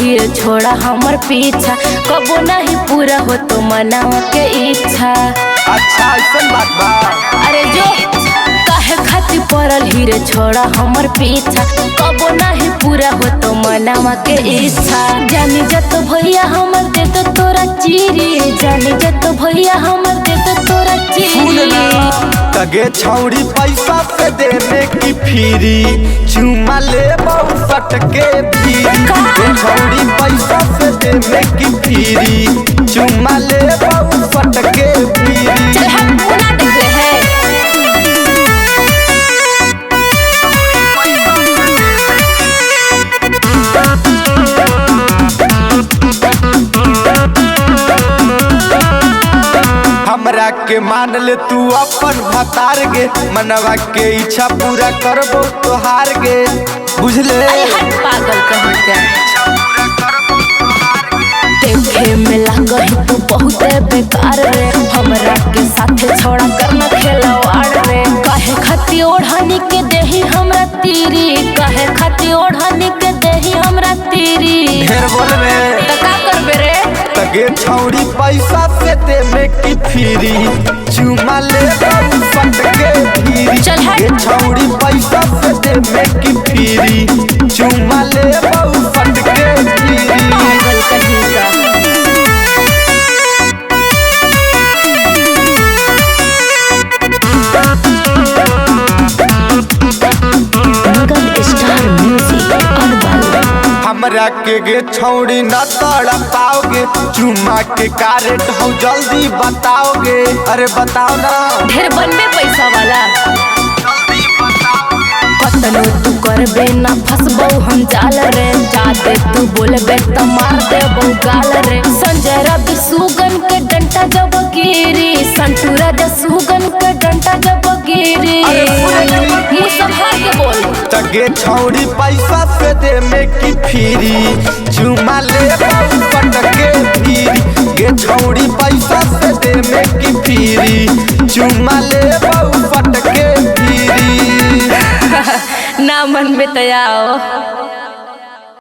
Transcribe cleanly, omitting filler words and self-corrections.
धीरे छोड़ा हमर पीछा, कबो नहीं पूरा हो तो मनावा के इच्छा। अच्छा ऐसा बात बा। अरे जो काहे खातिर पड़ल हीरे छोड़ा हमर पीछा, कबो नहीं पूरा हो तो मनावा के इच्छा। जानी जत भैया हमर दे तो तोरा चीरी, जानी जत भैया हमर दे तो तोरा चीरी। तगे छौड़ी पैसा से देने की फिरी, चुमा ले बहु सटके फिरी। छौड़ी पैसा से देने की फिरी, चुमा ले बहु सटके फिरी। चल हम पूरा देख ले है। हमरा के मान ले तू अपन भतार गे, मनवा के इच्छा पूरा करबो तोहार गे, बुझले। अरे हट पागल कहीं का, देखे में लागही तू बहुत बेकार रे। हमरा के साथे छोड़ा करना खेलवाड़ रे। काहे खातिर ओढ़नी के देही हमरा तीरी, काहे खातिर ओढ़नी के देही हमरा तीरी। ढेर बोल रे तो का करबे रे। तगे छौड़ी पैसा से देने की फिरी, चुमा ले बहु सटके फिरी। चल हट। ये छौड़ी पैसा से देने की फिरी, चुमा ले बहु सटके फिरी। पागल कहीं का। Star music Hon'ble. हमरा के गे छौड़ी न तड़ पाओगे, चुमा के कारेट हो जल्दी बताओगे। अरे बताओ ना। ढेर बनबे पैसा वाला, कतनो तू करबे ना फसबो हम जाल रे। जाते तू बोलबे त मार देबो गाल रे। संजय रवि सुगन के डंटा जब गिरी, संटू राजा सुगन के डंटा जब गिरी। मुँह संभाल के बोल। तगे छौड़ी पैसा से देने की फिरी, चुमा ले बहु सटके फिरी। गे छौड़ी पैसा से देने की फिरी, चुमा ले बहु सटके फिरी। ना मन में तयाओ।